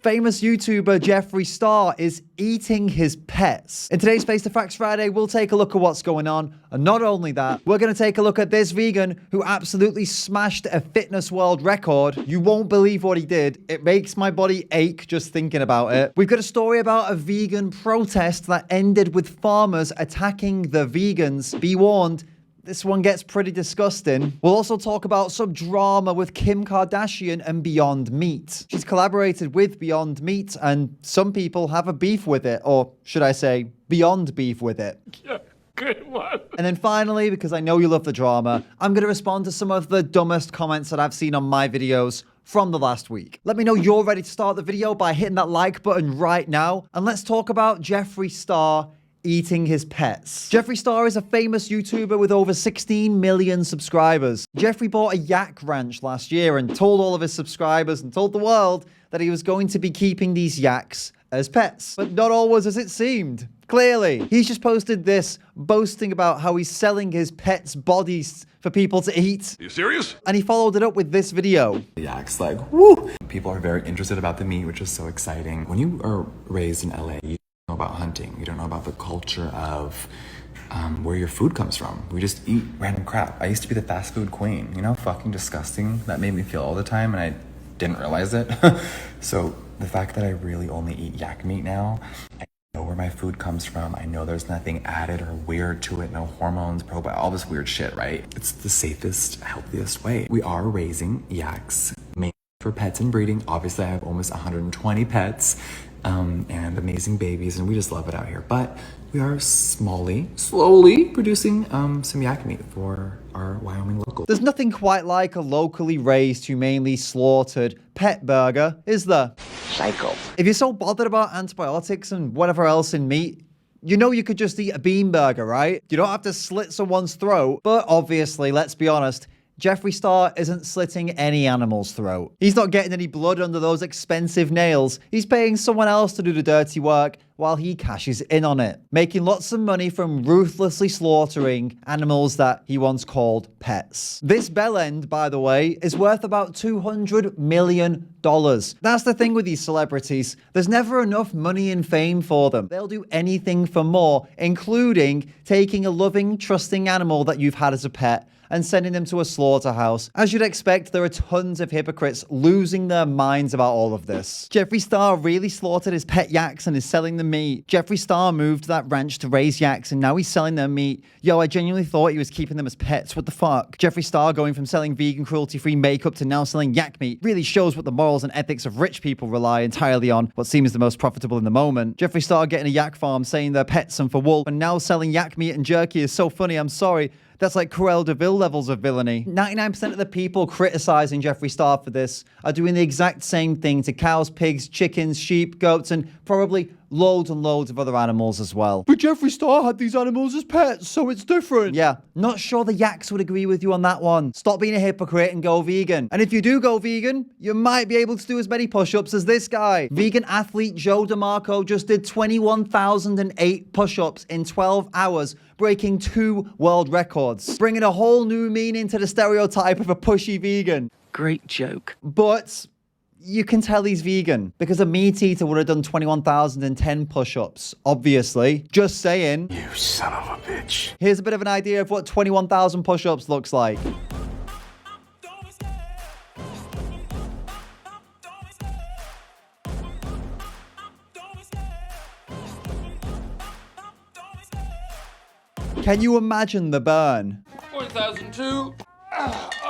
famous YouTuber Jeffree Star is eating his pets. In today's Face the Facts Friday, we'll take a look at what's going on. And not only that, we're going to take a look at this vegan who absolutely smashed a fitness world record. You won't believe what he did. It makes my body ache just thinking about it. We've got a story about a vegan protest that ended with farmers attacking the vegans. Be warned, this one gets pretty disgusting. We'll also talk about some drama with Kim Kardashian and Beyond Meat. She's collaborated with Beyond Meat, and some people have a beef with it, or should I say, beyond beef with it. Yeah, good one. And then finally, because I know you love the drama, I'm going to respond to some of the dumbest comments that I've seen on my videos from the last week. Let me know you're ready to start the video by hitting that like button right now, and let's talk about Jeffree Star eating his pets. Jeffree Star is a famous YouTuber with over 16 million subscribers. Jeffree bought a yak ranch last year and told all of his subscribers and told the world that he was going to be keeping these yaks as pets. But not all was as it seemed. Clearly, he's just posted this boasting about how he's selling his pets' bodies for people to eat. Are you serious? And he followed it up with this video. The yaks, like, woo! People are very interested about the meat, which is so exciting. When you are raised in LA, you know about hunting. You don't know about the culture of where your food comes from. We just eat random crap. I used to be the fast food queen, you know, fucking disgusting. That made me feel all the time, and I didn't realize it. So the fact that I really only eat yak meat now, I know where my food comes from. I know there's nothing added or weird to it, no hormones, probiotics, all this weird shit, right? It's the safest, healthiest way. We are raising yaks mainly for pets and breeding. Obviously, I have almost 120 pets. And amazing babies, and we just love it out here. But we are slowly producing some yak meat for our Wyoming locals. There's nothing quite like a locally raised, humanely slaughtered pet burger, is there? Psycho. If you're so bothered about antibiotics and whatever else in meat, you know you could just eat a bean burger, right? You don't have to slit someone's throat. But obviously, let's be honest, Jeffree Star isn't slitting any animal's throat. He's not getting any blood under those expensive nails. He's paying someone else to do the dirty work while he cashes in on it, making lots of money from ruthlessly slaughtering animals that he once called pets. This bellend, by the way, is worth about $200 million. That's the thing with these celebrities. There's never enough money and fame for them. They'll do anything for more, including taking a loving, trusting animal that you've had as a pet and sending them to a slaughterhouse. As you'd expect, there are tons of hypocrites losing their minds about all of this. Jeffree Star really slaughtered his pet yaks and is selling the meat. Jeffree Star moved to that ranch to raise yaks and now he's selling their meat. Yo, I genuinely thought he was keeping them as pets. What the fuck? Jeffree Star going from selling vegan cruelty-free makeup to now selling yak meat really shows what the morals and ethics of rich people rely entirely on, what seems the most profitable in the moment. Jeffree Star getting a yak farm, saying they're pets and for wool, and now selling yak meat and jerky is so funny, I'm sorry. That's like Cruella de Vil levels of villainy. 99% of the people criticizing Jeffree Star for this are doing the exact same thing to cows, pigs, chickens, sheep, goats, and probably loads and loads of other animals as well. But Jeffree Star had these animals as pets, so it's different. Yeah, not sure the yaks would agree with you on that one. Stop being a hypocrite and go vegan. And if you do go vegan, you might be able to do as many push-ups as this guy. Vegan athlete Joe DiMarco just did 21,008 push-ups in 12 hours, breaking 2 world records, bringing a whole new meaning to the stereotype of a pushy vegan. Great joke. But you can tell he's vegan because a meat eater would have done 21,010 push-ups, obviously. Just saying. You son of a bitch. Here's a bit of an idea of what 21,000 push-ups looks like. Can you imagine the burn? 4,002.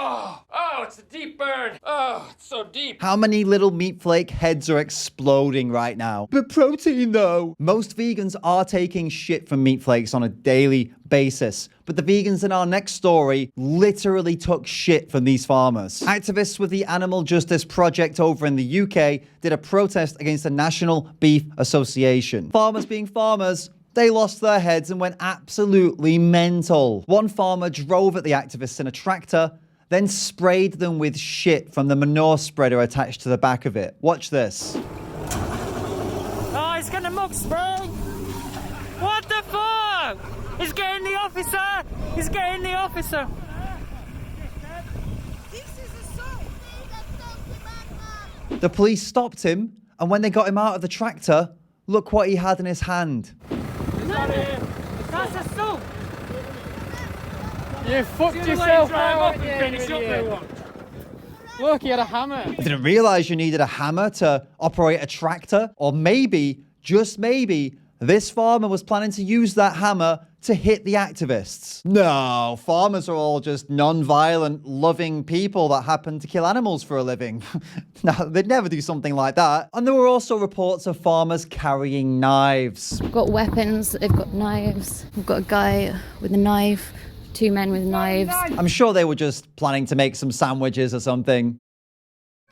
Oh, it's a deep burn. Oh, it's so deep. How many little Meatflake heads are exploding right now? But protein though. Most vegans are taking shit from Meatflakes on a daily basis. But the vegans in our next story literally took shit from these farmers. Activists with the Animal Justice Project over in the UK did a protest against the National Beef Association. Farmers being farmers, they lost their heads and went absolutely mental. One farmer drove at the activists in a tractor, then sprayed them with shit from the manure spreader attached to the back of it. Watch this. Oh, he's gonna mug spray! What the fuck? He's getting the officer! He's getting the officer! The police stopped him And when they got him out of the tractor, look what he had in his hand. That's a soup. You fucked yourself out. Look, he had a hammer. I didn't realize you needed a hammer to operate a tractor. Or maybe, just maybe, this farmer was planning to use that hammer to hit the activists. No, farmers are all just non-violent, loving people that happen to kill animals for a living. No, they'd never do something like that. And there were also reports of farmers carrying knives. They've got weapons, they've got knives. We've got a guy with a knife, 2 men with knives. I'm sure they were just planning to make some sandwiches or something.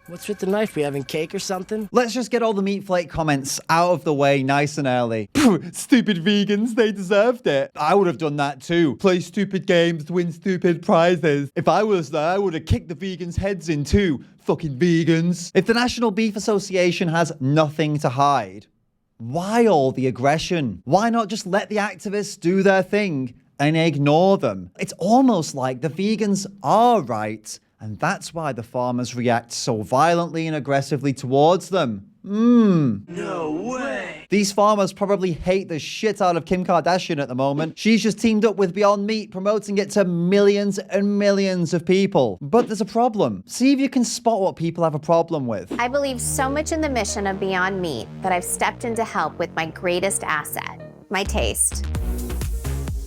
What's with the knife? We having cake or something? Let's just get all the Meatflake comments out of the way nice and early. Stupid vegans, they deserved it. I would have done that too. Play stupid games to win stupid prizes. If I was there, I would have kicked the vegans' heads in too. Fucking vegans. If the National Beef Association has nothing to hide, why all the aggression? Why not just let the activists do their thing and ignore them? It's almost like the vegans are right. And that's why the farmers react so violently and aggressively towards them. No way. These farmers probably hate the shit out of Kim Kardashian at the moment. She's just teamed up with Beyond Meat, promoting it to millions and millions of people. But there's a problem. See if you can spot what people have a problem with. I believe so much in the mission of Beyond Meat that I've stepped in to help with my greatest asset, my taste.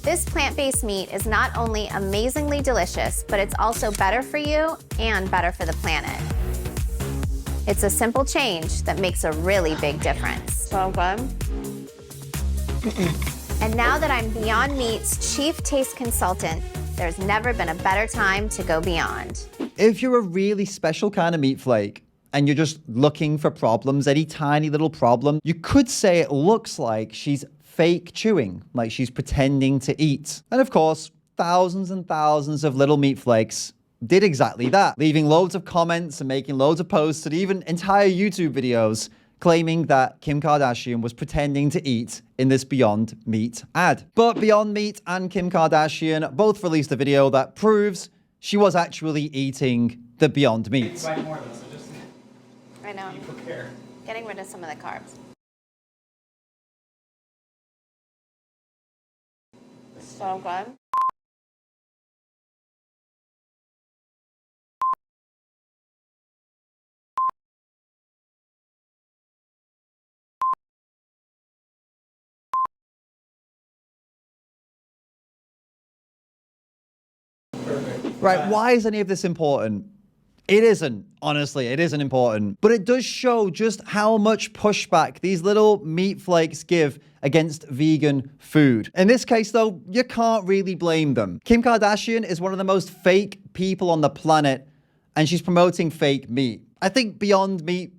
This plant-based meat is not only amazingly delicious, but it's also better for you and better for the planet. It's a simple change that makes a really big difference. So good. And now that I'm Beyond Meat's chief taste consultant, there's never been a better time to go beyond. If you're a really special kind of meat flake, and you're just looking for problems, any tiny little problem, you could say it looks like she's fake chewing, like she's pretending to eat. And of course, thousands and thousands of little meat flakes did exactly that, leaving loads of comments and making loads of posts and even entire YouTube videos claiming that Kim Kardashian was pretending to eat in this Beyond Meat ad. But Beyond Meat and Kim Kardashian both released a video that proves she was actually eating the Beyond Meat. I know. I'm getting rid of some of the carbs. So good. Right, why is any of this important? It isn't, honestly, it isn't important. But it does show just how much pushback these little meat flakes give against vegan food. In this case, though, you can't really blame them. Kim Kardashian is one of the most fake people on the planet, and she's promoting fake meat. I think Beyond Meat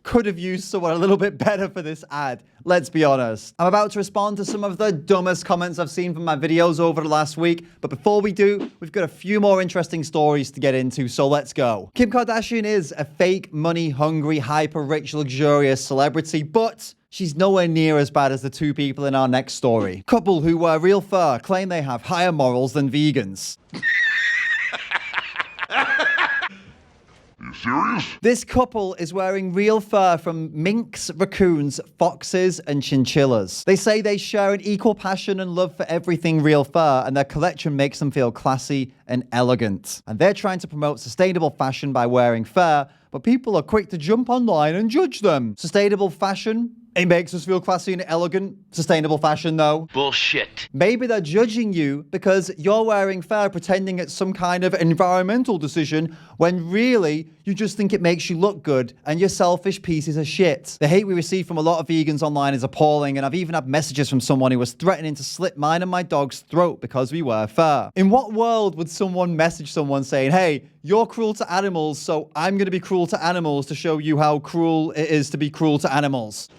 could have used someone a little bit better for this ad, let's be honest. I'm about to respond to some of the dumbest comments I've seen from my videos over the last week, but before we do, we've got a few more interesting stories to get into, so let's go. Kim Kardashian is a fake, money-hungry, hyper-rich, luxurious celebrity, but she's nowhere near as bad as the two people in our next story. Couple who wear real fur claim they have higher morals than vegans. Serious? This couple is wearing real fur from minks, raccoons, foxes, and chinchillas. They say they share an equal passion and love for everything real fur, and their collection makes them feel classy and elegant. And they're trying to promote sustainable fashion by wearing fur, but people are quick to jump online and judge them. Sustainable fashion? It makes us feel classy and elegant. Sustainable fashion, though. Bullshit. Maybe they're judging you because you're wearing fur pretending it's some kind of environmental decision when really you just think it makes you look good and you're selfish pieces of shit. The hate we receive from a lot of vegans online is appalling, and I've even had messages from someone who was threatening to slit mine and my dog's throat because we wear fur. In what world would someone message someone saying, hey, you're cruel to animals, so I'm going to be cruel to animals to show you how cruel it is to be cruel to animals?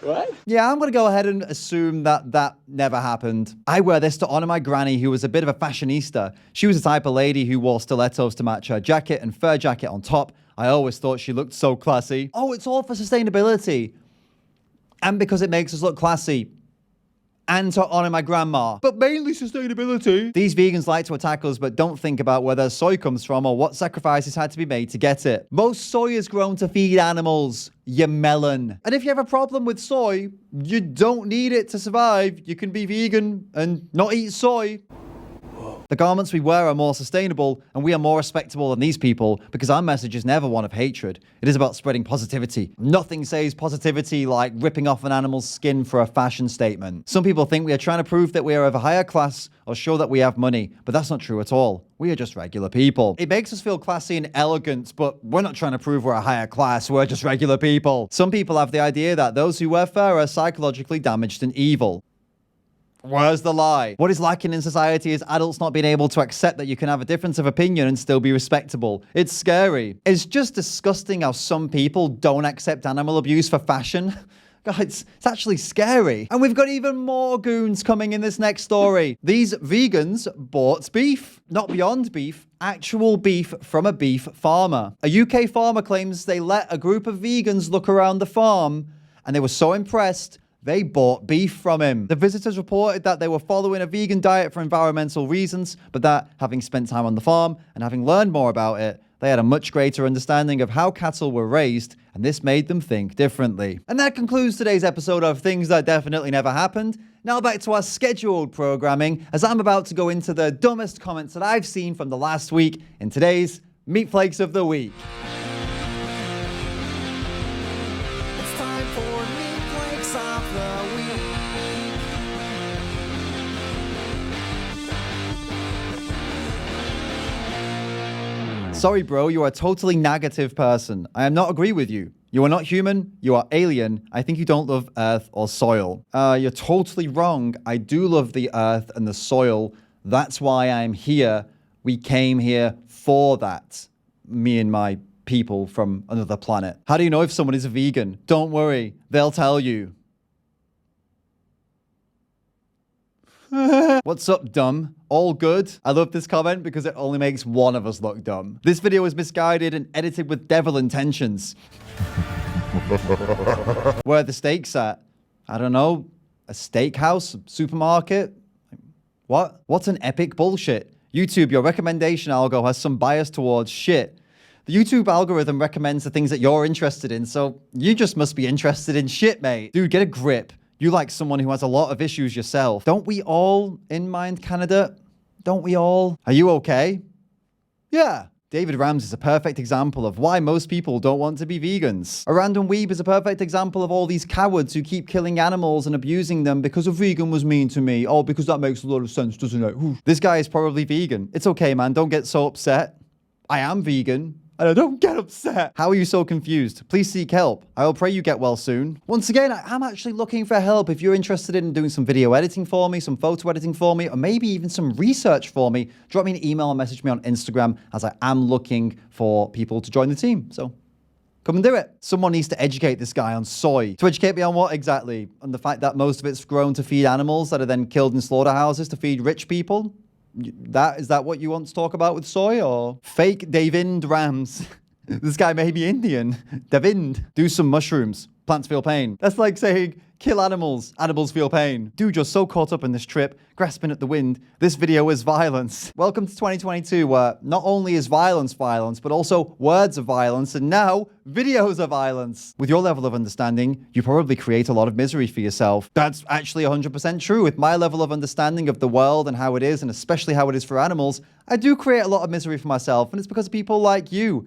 What? Yeah, I'm going to go ahead and assume that that never happened. I wear this to honor my granny, who was a bit of a fashionista. She was the type of lady who wore stilettos to match her jacket and fur jacket on top. I always thought she looked so classy. Oh, it's all for sustainability. And because it makes us look classy. and to honor my grandma, but mainly sustainability. These vegans like to attack us, but don't think about where their soy comes from or what sacrifices had to be made to get it. Most soy is grown to feed animals, you melon. And if you have a problem with soy, you don't need it to survive. You can be vegan and not eat soy. The garments we wear are more sustainable, and we are more respectable than these people because our message is never one of hatred. It is about spreading positivity. Nothing says positivity like ripping off an animal's skin for a fashion statement. Some people think we are trying to prove that we are of a higher class or show that we have money, but that's not true at all. We are just regular people. It makes us feel classy and elegant, but we're not trying to prove we're a higher class. We're just regular people. Some people have the idea that those who wear fur are psychologically damaged and evil. Where's the lie? What is lacking in society is adults not being able to accept that you can have a difference of opinion and still be respectable. It's scary. It's just disgusting how some people don't accept animal abuse for fashion. God, it's actually scary. And we've got even more goons coming in this next story. These vegans bought beef. Not Beyond Beef, actual beef from a beef farmer. A UK farmer claims they let a group of vegans look around the farm and they were so impressed they bought beef from him. The visitors reported that they were following a vegan diet for environmental reasons, but that, having spent time on the farm and having learned more about it, they had a much greater understanding of how cattle were raised, and this made them think differently. And that concludes today's episode of Things That Definitely Never Happened. Now back to our scheduled programming, as I'm about to go into the dumbest comments that I've seen from the last week in today's Meatflakes of the Week. Sorry, bro, you are a totally negative person. I am not agree with you. You are not human. You are alien. I think you don't love earth or soil. You're totally wrong. I do love the earth and the soil. That's why I'm here. We came here for that. Me and my people from another planet. How do you know if someone is a vegan? Don't worry. They'll tell you. What's up, dumb? All good? I love this comment because it only makes one of us look dumb. This video is misguided and edited with devil intentions. Where are the steaks at? I don't know. A steakhouse? Supermarket? What? What's an epic bullshit? YouTube, your recommendation algo has some bias towards shit. The YouTube algorithm recommends the things that you're interested in, so you just must be interested in shit, mate. Dude, get a grip. You like someone who has a lot of issues yourself. Don't we all in Mind Canada? Don't we all? Are you okay? Yeah. David Rams is a perfect example of why most people don't want to be vegans. A random weeb is a perfect example of all these cowards who keep killing animals and abusing them because a vegan was mean to me. Oh, because that makes a lot of sense, doesn't it? This guy is probably vegan. It's okay, man. Don't get so upset. I am vegan. And I don't get upset. How are you so confused? Please seek help. I will pray you get well soon. Once again, I'm actually looking for help. If you're interested in doing some video editing for me, some photo editing for me, or maybe even some research for me, drop me an email or message me on Instagram, as I am looking for people to join the team. So come and do it. Someone needs to educate this guy on soy. To educate me on what exactly? On the fact that most of it's grown to feed animals that are then killed in slaughterhouses to feed rich people? Is that what you want to talk about with soy, or fake David Rams? This guy may be Indian. Davind. Do some mushrooms. Plants feel pain. That's like saying, kill animals. Animals feel pain. Dude, you're so caught up in this trip, grasping at the wind. This video is violence. Welcome to 2022, where not only is violence, but also words are violence, and now videos are violence. With your level of understanding, you probably create a lot of misery for yourself. That's actually 100% true. With my level of understanding of the world and how it is, and especially how it is for animals, I do create a lot of misery for myself, and it's because of people like you.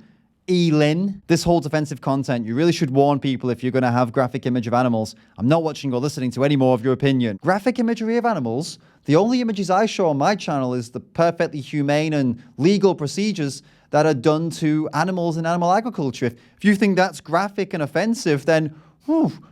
Elin. This holds offensive content. You really should warn people if you're going to have graphic image of animals. I'm not watching or listening to any more of your opinion. Graphic imagery of animals? The only images I show on my channel is the perfectly humane and legal procedures that are done to animals in animal agriculture. If you think that's graphic and offensive, then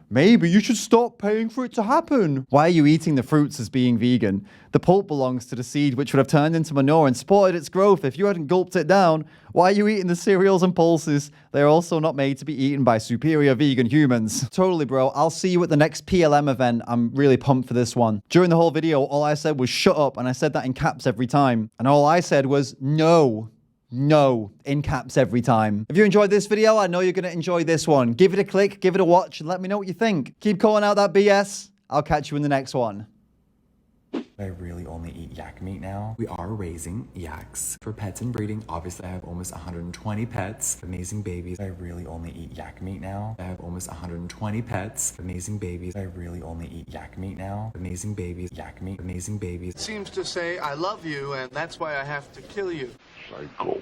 maybe you should stop paying for it to happen. Why are you eating the fruits as being vegan? The pulp belongs to the seed, which would have turned into manure and supported its growth if you hadn't gulped it down. Why are you eating the cereals and pulses? They are also not made to be eaten by superior vegan humans. Totally, bro. I'll see you at the next PLM event. I'm really pumped for this one. During the whole video, all I said was shut up, and I said that in caps every time. And all I said was no. No, in caps every time. If you enjoyed this video, I know you're going to enjoy this one. Give it a click, give it a watch, and let me know what you think. Keep calling out that BS. I'll catch you in the next one. I really only eat yak meat now. We are raising yaks for pets and breeding. Obviously, I have almost 120 pets, amazing babies. I really only eat yak meat now. I have almost 120 pets, amazing babies. I really only eat yak meat now. Amazing babies, yak meat, amazing babies. Seems to say I love you and that's why I have to kill you. Psycho.